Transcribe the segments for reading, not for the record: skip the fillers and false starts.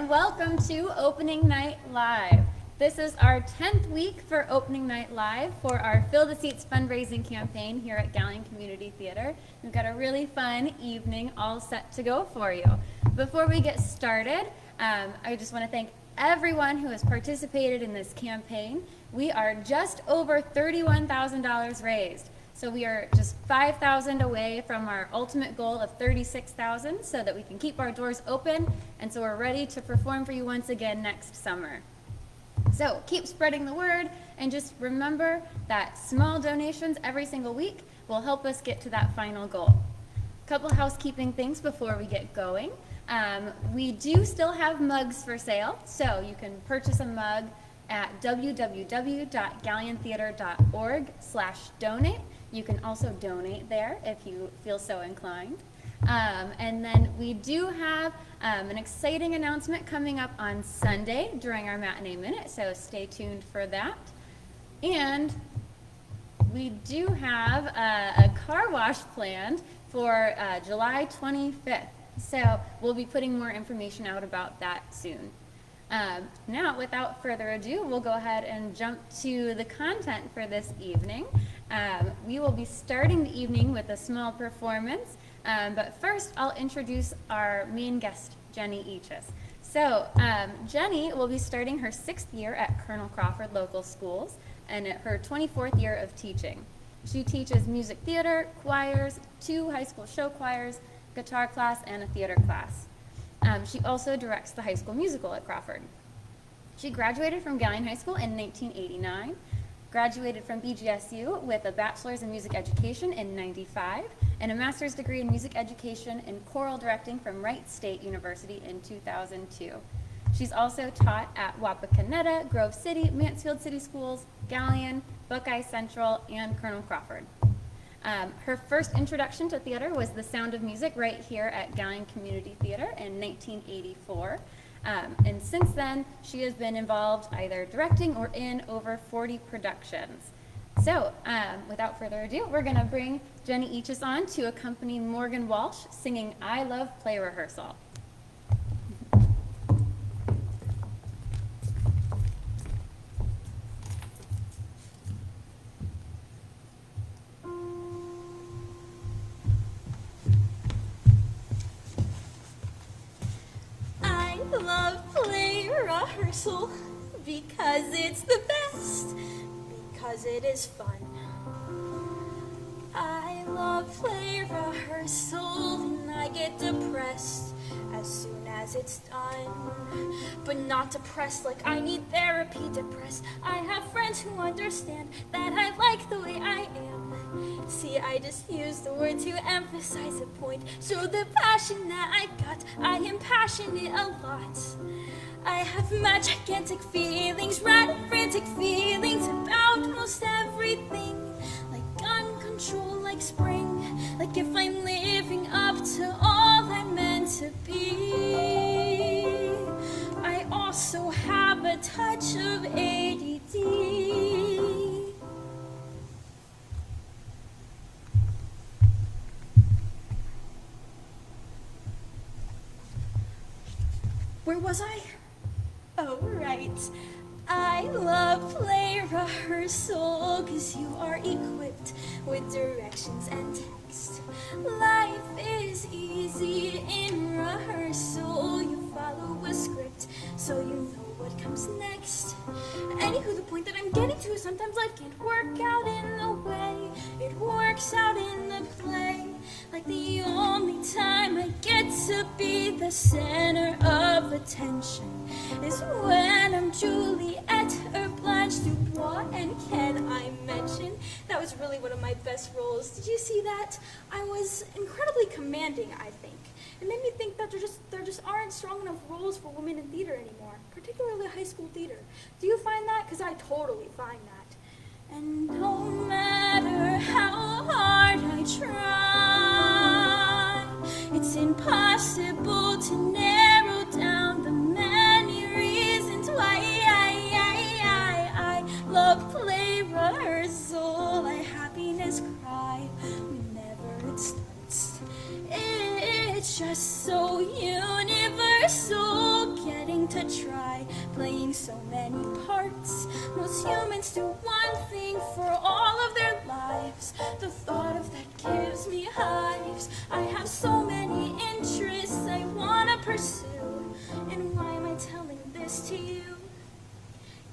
and welcome to Opening Night Live. This is our 10th week for Opening Night Live for our Fill the Seats fundraising campaign here at Gallion Community Theater. We've got a really fun evening all set to go for you. Before we get started, I just want to thank everyone who has participated in this campaign. We are just over $31,000 raised. So we are just $5,000 away from our ultimate goal of $36,000 so that we can keep our doors open, and so we're ready to perform for you once again next summer. So keep spreading the word, and just remember that small donations every single week will help us get to that final goal. A couple housekeeping things before we get going. We do still have mugs for sale, so you can purchase a mug at www.galliontheater.org/donate. You can also donate there if you feel so inclined. And then we do have an exciting announcement coming up on Sunday during our matinee minute, so stay tuned for that. And we do have a car wash planned for July 25th, so we'll be putting more information out about that soon. Now, without further ado, we'll go ahead and jump to the content for this evening. We will be starting the evening with a small performance, but first I'll introduce our main guest, Jenny Eachus. So Jenny will be starting her 6th year at Colonel Crawford Local Schools and at her 24th year of teaching. She teaches music theater, choirs, 2 high school show choirs, guitar class, and a theater class. She also directs the high school musical at Crawford. She graduated from Gallion High School in 1989, graduated from BGSU with a bachelor's in music education in '95, and a master's degree in music education and choral directing from Wright State University in 2002. She's also taught at Wapakoneta, Grove City, Mansfield City Schools, Gallion, Buckeye Central, and Colonel Crawford. Her first introduction to theater was The Sound of Music right here at Gallion Community Theater in 1984. And since then, she has been involved either directing or in over 40 productions. So without further ado, we're going to bring Jenny Eachus on to accompany Morgan Walsh singing I Love Play Rehearsal. Rehearsal because it's the best, because it is fun. I love play rehearsal and I get depressed as soon as it's done, but not depressed like I need therapy. Depressed, I have friends who understand that I like the way I am. See, I just use the word to emphasize a point, show the passion that I got. I am passionate a lot. I have mad gigantic feelings, rad frantic feelings about most everything. Like gun control, like spring, like if I'm living up to all I'm meant to be. I also have a touch of ADD. Where was I? Oh, right. I love play rehearsal because you are equipped with directions and text. Life is easy in rehearsal. You follow a script so you know what comes next. Anywho, the point that I'm getting to is sometimes life can't work out in the way it works out in the play. Like the only time I get to be the center of attention is when I'm Juliet or Blanche Dubois. And can I mention, that was really one of my best roles. Did you see that? I was incredibly commanding, I think. It made me think that there just aren't strong enough roles for women in theater anymore, particularly high school theater. Do you find that? Because I totally find that. And no matter how hard I try, it's impossible to narrow down the many reasons why I love play rehearsal. I happiness cry whenever it starts. It's just so universal, getting willing to try, playing so many parts. Most humans do one thing for all of their lives. The thought of that gives me hives. I have so many interests I wanna pursue. And why am I telling this to you?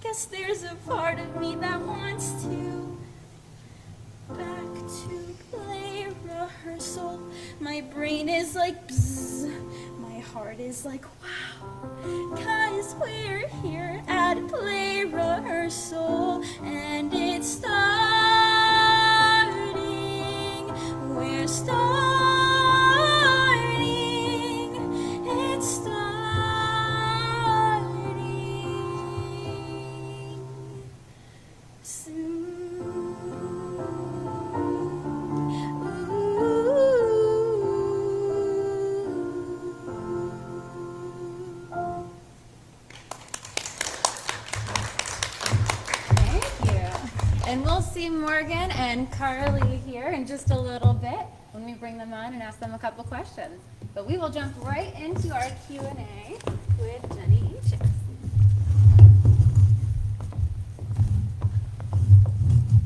Guess there's a part of me that wants to. Back to play rehearsal. My brain is like bzzz. My heart is like wow. 'Cause we're here at play rehearsal. And it's starting. We're starting. It's starting. Soon. Thank you. And we'll see Morgan and Carly here in just a little bit when we bring them on and ask them a couple questions. But we will jump right into our Q&A with Jenny Eachus.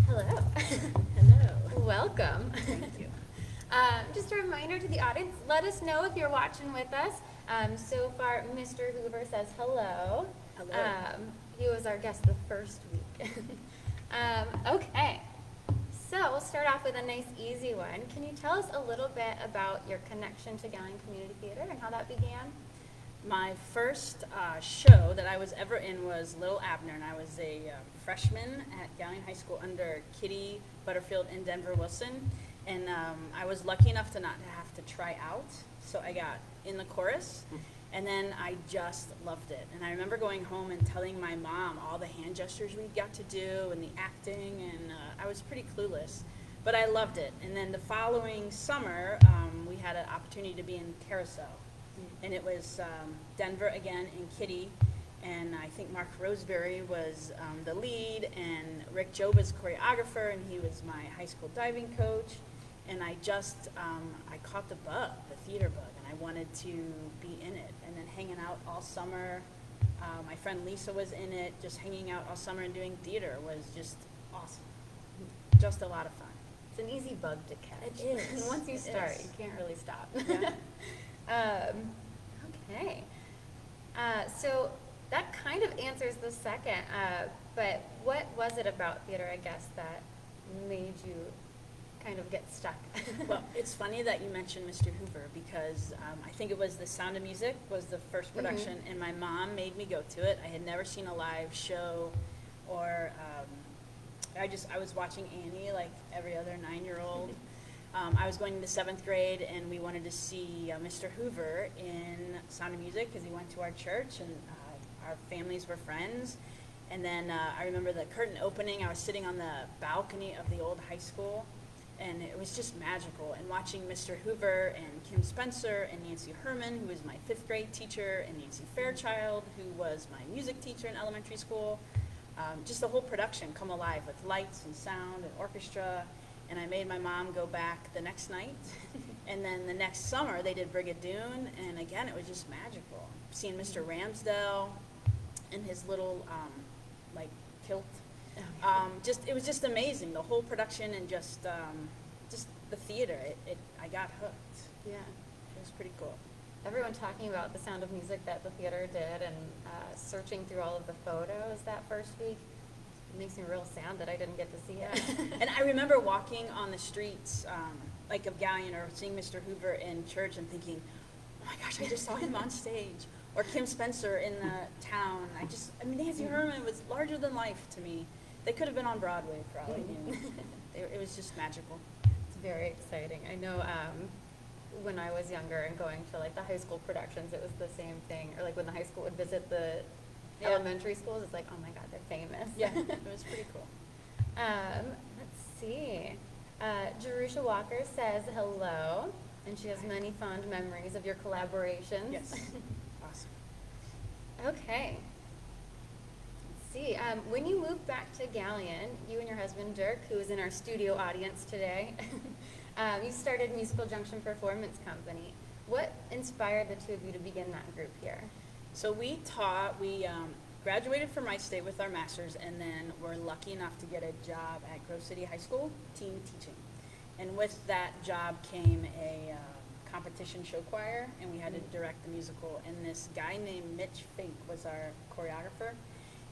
Hello. Hello. Welcome. Thank you. Just a reminder to the audience, let us know if you're watching with us. So far, Mr. Hoover says hello. Hello. He was our guest the first week. Okay, so we'll start off with a nice easy one. Can you tell us a little bit about your connection to Gallen Community Theater and how that began? My first show that I was ever in was Little Abner, and I was a freshman at Gallen High School under Kitty Butterfield and Denver Wilson. And I was lucky enough to not have to try out, so I got in the chorus, and then I just loved it. And I remember going home and telling my mom all the hand gestures we got to do and the acting, and I was pretty clueless, but I loved it. And then the following summer, we had an opportunity to be in Carousel, and it was Denver again and Kitty, and I think Mark Roseberry was the lead, and Rick Job was choreographer, and he was my high school diving coach. And I just, I caught the bug, the theater bug, and I wanted to be in it. And then hanging out all summer, my friend Lisa was in it, just hanging out all summer and doing theater was just awesome. Just a lot of fun. It's an easy bug to catch. It is. And once you It start, is. you can't really stop. Yeah. Okay. So that kind of answers the second, but what was it about theater, I guess, that made you kind of get stuck? Well, it's funny that you mentioned Mr. Hoover, because I think it was The Sound of Music was the first production, and my mom made me go to it. I had never seen a live show, or I was watching Annie like every other 9-year-old. I was going into 7th grade, and we wanted to see Mr. Hoover in Sound of Music because he went to our church, and our families were friends. And then I remember the curtain opening. I was sitting on the balcony of the old high school, and it was just magical. And watching Mr. Hoover and Kim Spencer and Nancy Herman, who was my 5th grade teacher, and Nancy Fairchild, who was my music teacher in elementary school, just the whole production come alive with lights and sound and orchestra. And I made my mom go back the next night. And then the next summer they did Brigadoon, and again it was just magical. Seeing Mr. Ramsdell in his little like kilt. It was just amazing, the whole production, and just the theater. I got hooked. Yeah. It was pretty cool. Everyone talking about The Sound of Music that the theater did, and searching through all of the photos that first week. It makes me real sad that I didn't get to see it. And I remember walking on the streets like of Gallion, or seeing Mr. Hoover in church and thinking, oh my gosh, I just saw him on stage. Or Kim Spencer in the town. Nancy Herman was larger than life to me. They could have been on Broadway for all I knew. It was just magical. It's very exciting. I know when I was younger and going to like the high school productions, it was the same thing. Or like when the high school would visit the elementary schools, it's like, oh my God, they're famous. Yeah, it was pretty cool. Let's see. Jerusha Walker says hello, and she has many fond memories of your collaborations. Yes. Awesome. Okay. Let's see. When you moved back to Gallion, you and your husband Dirk, who is in our studio audience today, you started Musical Junction Performance Company. What inspired the two of you to begin that group here? So we graduated from Wright State with our master's, and then were lucky enough to get a job at Grove City High School, teen teaching. And with that job came a competition show choir, and we had to direct the musical. And this guy named Mitch Fink was our choreographer.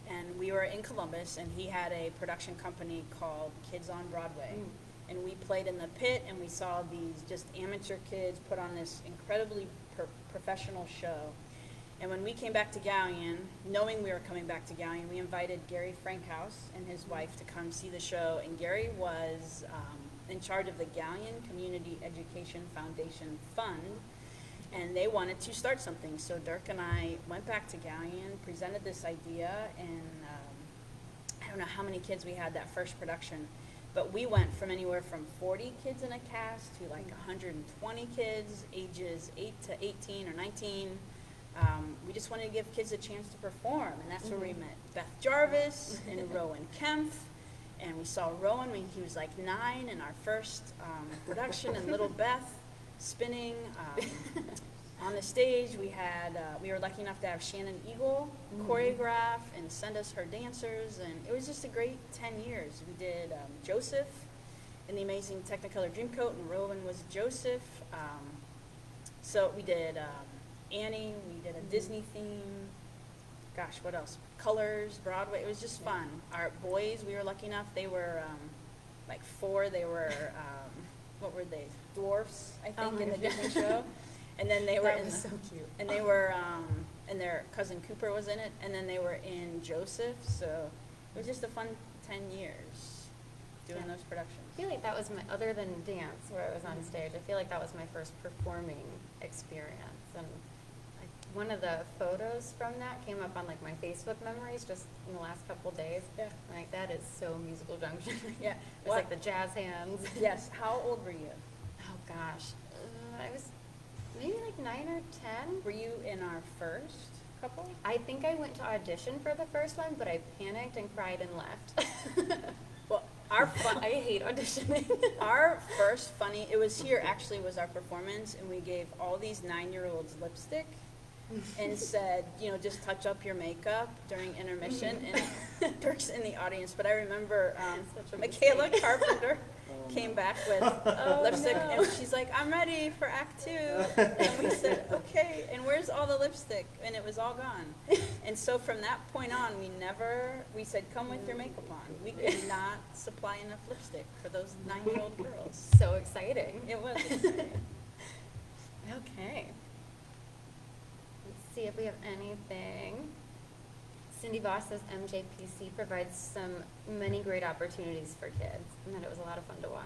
And we were in Columbus, and he had a production company called Kids on Broadway. And we played in the pit, and we saw these just amateur kids put on this incredibly professional show. And when we came back to Gallion, knowing we were coming back to Gallion, we invited Gary Frankhouse and his wife to come see the show. And Gary was in charge of the Gallion Community Education Foundation Fund, and they wanted to start something. So Dirk and I went back to Gallion, presented this idea, and I don't know how many kids we had that first production, but we went from anywhere from 40 kids in a cast to like 120 kids, ages 8 to 18 or 19. We just wanted to give kids a chance to perform, and that's where we met Beth Jarvis and Rowan Kempf. And we saw Rowan when he was like 9 in our first production, and little Beth spinning on the stage. We were lucky enough to have Shannon Eagle choreograph and send us her dancers, and it was just a great 10 years. We did Joseph in the Amazing Technicolor Dreamcoat, and Rowan was Joseph. So we did Annie, we did a Disney theme. Gosh, what else? Colors, Broadway. It was just fun. Our boys, we were lucky enough, they were like 4. They were, what were they? Dwarfs, I think, in the Disney show. And then they were That was so cute. And they were, and their cousin Cooper was in it. And then they were in Joseph. So it was just a fun 10 years doing those productions. I feel like that was other than dance, where I was on stage, I feel like that was my first performing experience. And one of the photos from that came up on like my Facebook memories just in the last couple days. Yeah. Like, that is so Musical Junction. Yeah. It was like the jazz hands. Yes. How old were you? Oh gosh, I was maybe like 9 or 10. Were you in our first couple? I think I went to audition for the first one, but I panicked and cried and left. Well, I hate auditioning. Our first funny, it was here actually, was our performance, and we gave all these 9-year-olds lipstick and said, you know, just touch up your makeup during intermission. And Dirk's in the audience, but I remember Such a Michaela mistake. Carpenter came back with lipstick, no. and she's like, I'm ready for Act 2. And we said, okay, and where's all the lipstick? And it was all gone. And so from that point on, we said, come with your makeup on. We could not supply enough lipstick for those 9-year-old girls. So exciting. It was exciting. Okay. Let's see if we have anything. Cindy Voss says MJPC provides many great opportunities for kids, and that it was a lot of fun to watch.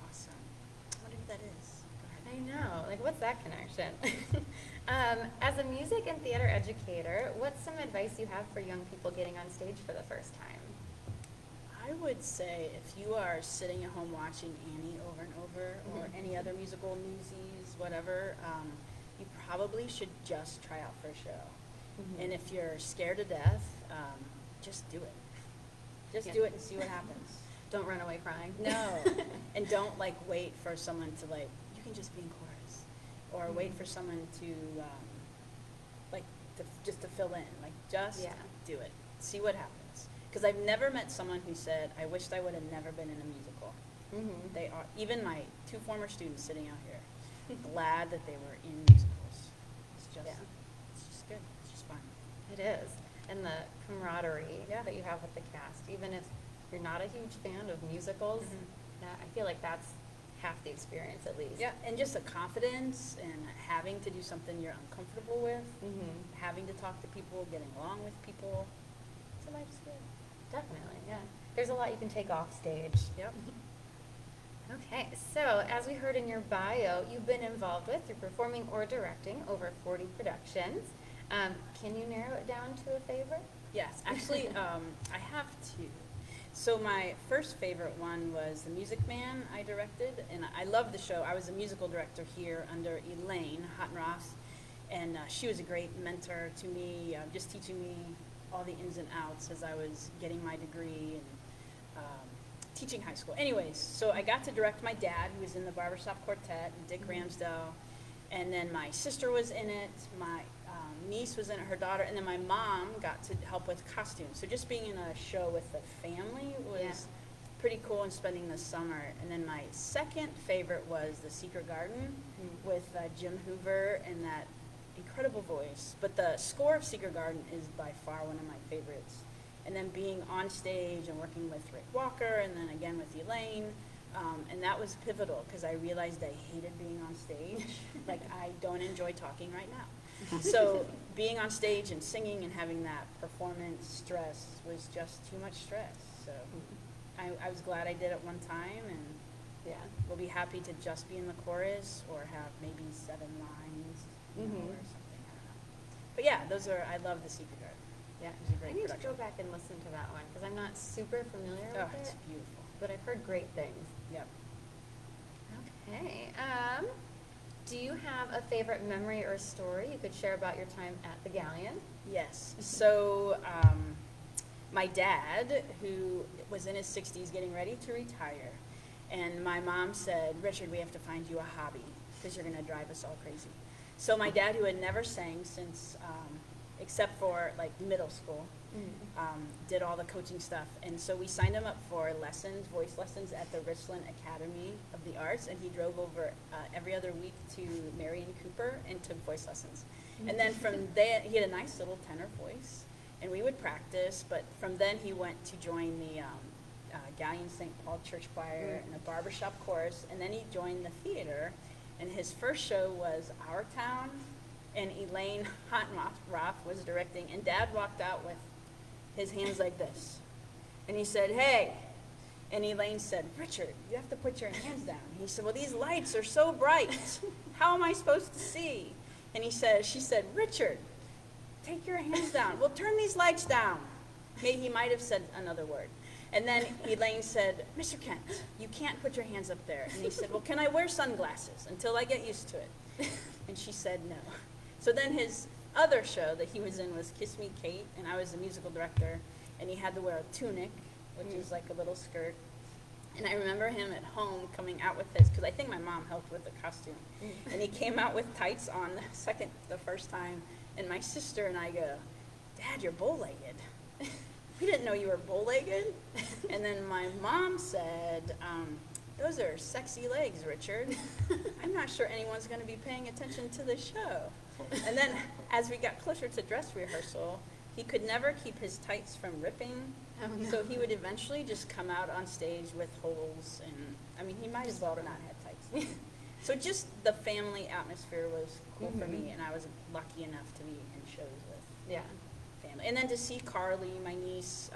Awesome. I wonder who that is. Go ahead. I know. Like, what's that connection? As a music and theater educator, what's some advice you have for young people getting on stage for the first time? I would say if you are sitting at home watching Annie over and over, or any other musical, Newsies, whatever, you probably should just try out for a show. And if you're scared to death, just do it. Just do it and see what happens. Don't run away crying. No. And don't like wait for someone to like, you can just be in chorus. Or wait for someone to just to fill in. Like, just do it. See what happens. Because I've never met someone who said, I wished I would have never been in a musical. They are, even my 2 former students sitting out here, glad that they were in musicals. It's just good. It's just fun. It is. And the camaraderie that you have with the cast, even if you're not a huge fan of musicals, I feel like that's half the experience at least. Yeah, and just the confidence and having to do something you're uncomfortable with, having to talk to people, getting along with people. So life's good. Definitely, yeah. There's a lot you can take off stage. Yep. Okay, so as we heard in your bio, you've been involved with, you're performing or directing over 40 productions. Can you narrow it down to a favorite? Yes, actually, I have 2. So my first favorite one was The Music Man I directed, and I love the show. I was a musical director here under Elaine Hottenroth, and she was a great mentor to me, just teaching me all the ins and outs as I was getting my degree and teaching high school. Anyways, so I got to direct my dad, who was in the Barbershop Quartet, and Dick Ramsdell, and then my sister was in it. My niece was in it, her daughter, and then my mom got to help with costumes. So just being in a show with the family was Yeah. pretty cool, and spending the summer. And then my second favorite was The Secret Garden with Jim Hoover and that incredible voice. But the score of Secret Garden is by far one of my favorites. And then being on stage and working with Rick Walker, and then again with Elaine, and that was pivotal because I realized I hated being on stage. Like, I don't enjoy talking right now. So being on stage and singing and having that performance stress was just too much stress. So I was glad I did it one time, and Yeah. we'll be happy to just be in the chorus or have maybe 7 lines or something. I don't know. But yeah, I love The Secret Garden. Yeah. It was a great I need to production. go back and listen to that one because I'm not super familiar Oh, with it's it, beautiful. but I've heard great things. Yep. Okay. Do you have a favorite memory or story you could share about your time at the Galleon? Yes. So my dad, who was in his 60s getting ready to retire, and my mom said, Richard, we have to find you a hobby because you're going to drive us all crazy. So my dad, who had never sang since, except for like middle school, did all the coaching stuff. And so we signed him up for lessons, voice lessons at the Richland Academy of the Arts, and he drove over every other week to Marion Cooper and took voice lessons. And then from there, he had a nice little tenor voice, and we would practice, but from then he went to join the Galleon St. Paul Church Choir and a barbershop chorus, and then he joined the theater, and his first show was Our Town, and Elaine Hottenroth was directing, and Dad walked out with his hands like this, and he said, hey, and Elaine said, Richard, you have to put your hands down. He said, well, these lights are so bright. How am I supposed to see? And she said, Richard, take your hands down. Well, turn these lights down. Maybe he might have said another word. And then Elaine said, Mr. Kent, you can't put your hands up there. And he said, well, can I wear sunglasses until I get used to it? And she said no. So then his other show that he was in was Kiss Me, Kate, and I was the musical director, and he had to wear a tunic, which is like a little skirt. And I remember him at home coming out with this, because I think my mom helped with the costume. And he came out with tights on the first time, and my sister and I go, Dad, you're bow-legged. We didn't know you were bow-legged. And then my mom said, those are sexy legs, Richard. I'm not sure anyone's going to be paying attention to the show. And then as we got closer to dress rehearsal, he could never keep his tights from ripping. Oh, no. So he would eventually just come out on stage with holes, and I mean, he might as well have not had tights. So just the family atmosphere was cool for me, and I was lucky enough to be in shows with Yeah. family. And then to see Carly, my niece,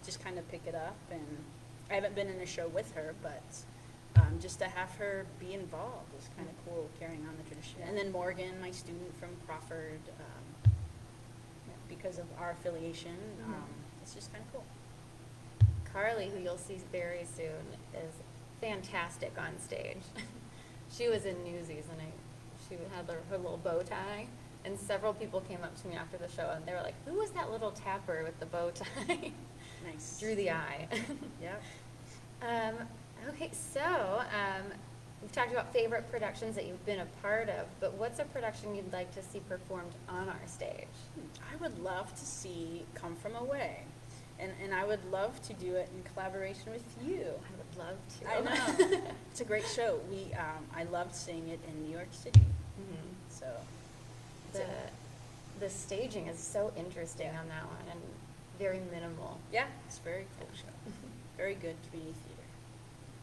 just kind of pick it up, and I haven't been in a show with her, but just to have her be involved is kind of cool, carrying on the tradition. And then Morgan, my student from Crawford, because of our affiliation, it's just kind of cool. Carly, who you'll see very soon, is fantastic on stage. She was in Newsies, and she had her little bow tie, and several people came up to me after the show, and they were like, who was that little tapper with the bow tie? Nice. Drew the eye. Yep. Okay, so we've talked about favorite productions that you've been a part of, but what's a production you'd like to see performed on our stage? I would love to see Come From Away, and I would love to do it in collaboration with you. I would love to. I know. It's a great show. I loved seeing it in New York City. So The staging is so interesting on that one, and very minimal. yeah, it's a very cool show. Very good community theater.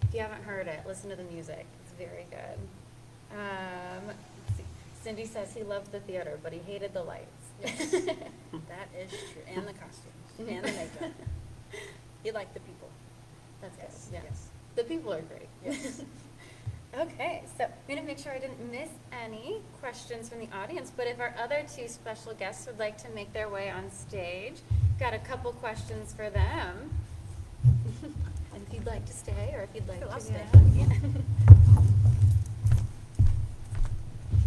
If you haven't heard it, listen to the music. It's very good. Let's see. Cindy says he loved the theater, but he hated the lights. Yes, that is true. And the costumes and the makeup. He liked the people. That's Yes, good. Yeah. yes. The people are great. Yes. Okay, so I'm going to make sure I didn't miss any questions from the audience, but if our other two special guests would like to make their way on stage, got a couple questions for them. And if you'd like to stay, or if you'd like Sure, to I'll go. stay. Yeah.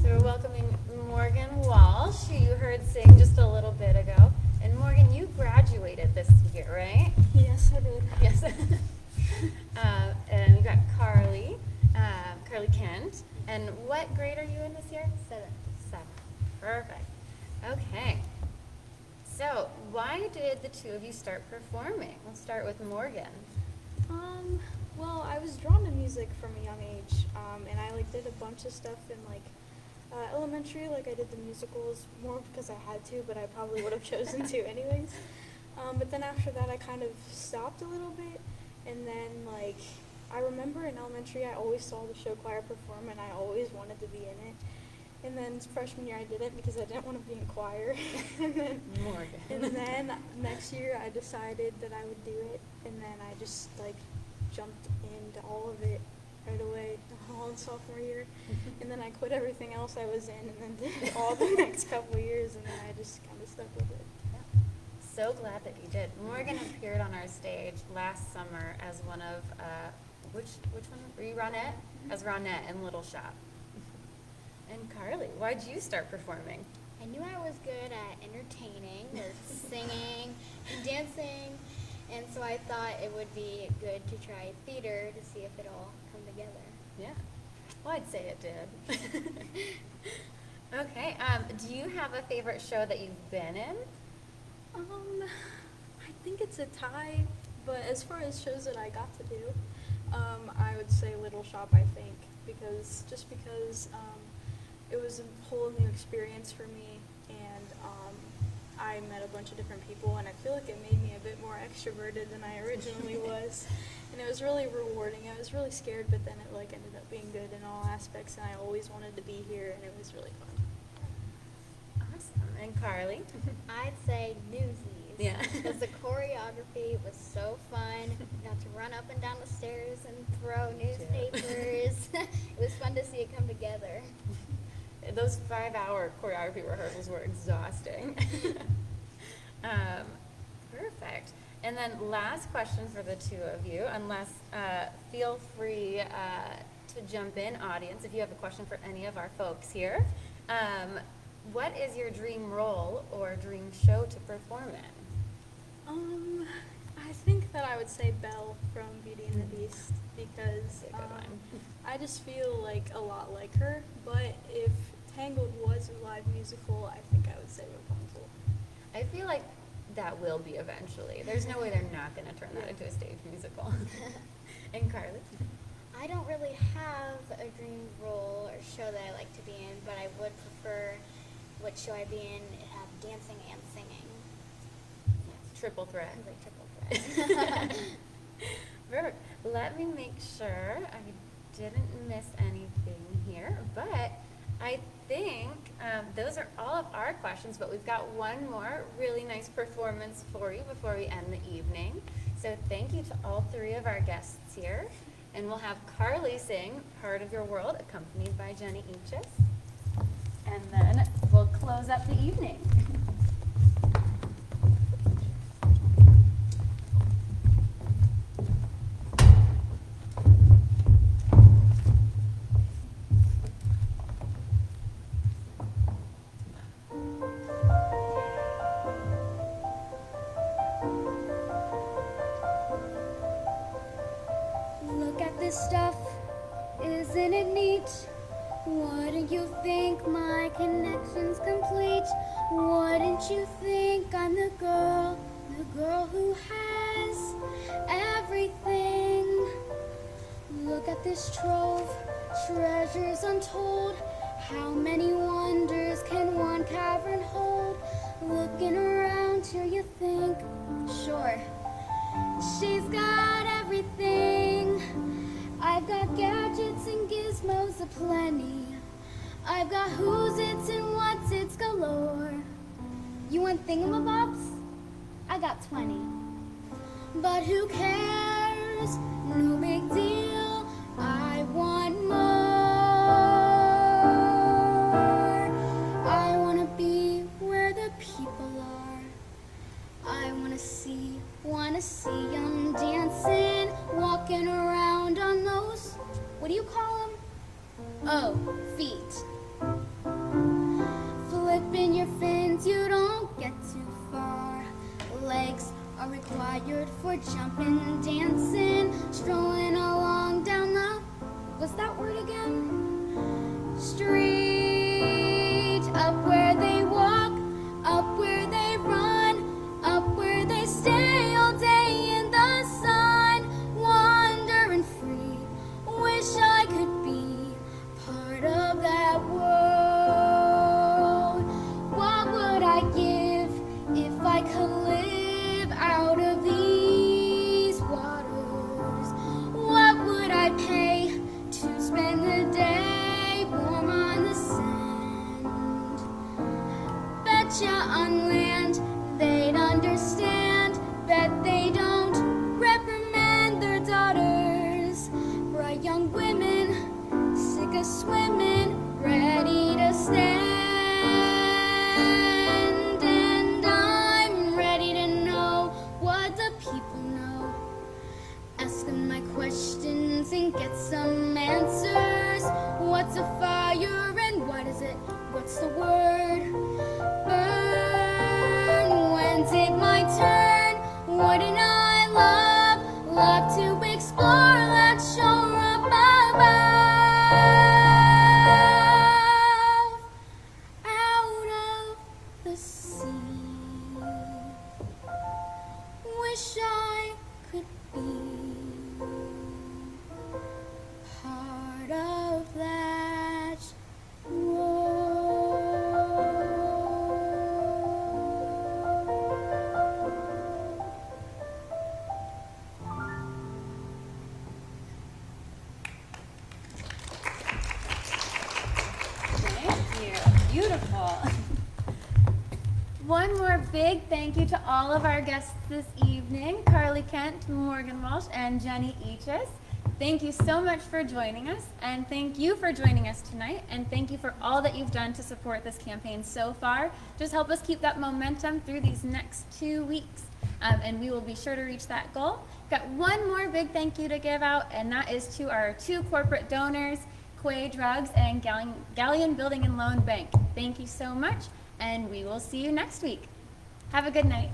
So we're welcoming Morgan Walsh, who you heard sing just a little bit ago. And Morgan, you graduated this year, right? Yes, I did. Yes. And we've got Carly Kent. And what grade are you in this year? 7. 7. Perfect. Okay. So, why did the two of you start performing? We'll start with Morgan. Well, I was drawn to music from a young age, and I like did a bunch of stuff in like elementary. Like I did the musicals more because I had to, but I probably would have chosen to anyways. But then after that, I kind of stopped a little bit, and then like I remember in elementary, I always saw the show choir perform, and I always wanted to be in it. And then freshman year I didn't because I didn't want to be in choir. Morgan. And then next year I decided that I would do it, and then I just like jumped into all of it right away, all in sophomore year. And then I quit everything else I was in, and then did all the next couple years, and then I just kind of stuck with it. So glad that you did. Morgan appeared on our stage last summer as one of, which one? Were you Ronette? As Ronette in Little Shop. And Carly, why'd you start performing? I knew I was good at entertaining, or singing, and dancing, and so I thought it would be good to try theater to see if it all come together. Yeah. Well, I'd say it did. Okay. Do you have a favorite show that you've been in? I think it's a tie, but as far as shows that I got to do, I would say Little Shop, I think, because it was a whole new experience for me, and I met a bunch of different people, and I feel like it made me a bit more extroverted than I originally was, and it was really rewarding. I was really scared, but then it like ended up being good in all aspects, and I always wanted to be here, and it was really fun. Awesome. And Carly? I'd say Newsies. Yeah. Because the choreography was so fun. You got to run up and down the stairs and throw newspapers. It was fun to see it come together. Those 5-hour choreography rehearsals were exhausting. Perfect. And then last question for the two of you, unless feel free to jump in, audience, if you have a question for any of our folks here. What is your dream role or dream show to perform in? I think that I would say Belle from Beauty and the Beast, because That's a good one. I just feel like a lot like her, but if Tangled was a live musical, I think I would say Rapunzel. I feel like that will be eventually. There's no way they're not going to turn that into a stage musical. And Carly? I don't really have a dream role or show that I like to be in, but I would prefer what show I be in have dancing and singing. Yes, triple threat. Like triple threat. Perfect. Let me make sure I didn't miss anything here, but I think those are all of our questions, but we've got one more really nice performance for you before we end the evening. So thank you to all three of our guests here. And we'll have Carly sing Part of Your World, accompanied by Jenny Eachus. And then we'll close up the evening. Look at this stuff, isn't it neat? Wouldn't you think my connection's complete? Wouldn't you think I'm the girl who has everything? Look at this trove, treasures untold. How many wonders can one cavern hold? Looking around till you think, sure, she's got everything. I've got gadgets and gizmos aplenty. I've got who's its and what's its galore. You want thingamabobs? I got 20. But who cares? No big deal. I want more. I wanna be where the people are. I wanna see them dancing, walking around on those, what do you call them? Oh, feet. Flipping your fins, you don't get too far. Legs are required for jumping, dancing, strolling along down the, what's that word again? Street, up where they walk, ya on land, they'd understand that they don't reprimand their daughters. Bright young women, sick of swimming, ready to stand. And I'm ready to know what the people know. Ask them my questions and get some answers. What's a fire and what is it? What's the word? Burn. When's it my turn? Wouldn't I love to explore that shore above? Out of the sea. Wish I could be part of that Thank you. Beautiful. One more big thank you to all of our guests this evening, Carly Kent, Morgan Walsh, and Jenny Eachus. Thank you so much for joining us, and thank you for joining us tonight, and thank you for all that you've done to support this campaign so far. Just help us keep that momentum through these next 2 weeks, and we will be sure to reach that goal. Got one more big thank you to give out, and that is to our 2 corporate donors, Quay Drugs and Galleon Building and Loan Bank. Thank you so much, and we will see you next week. Have a good night.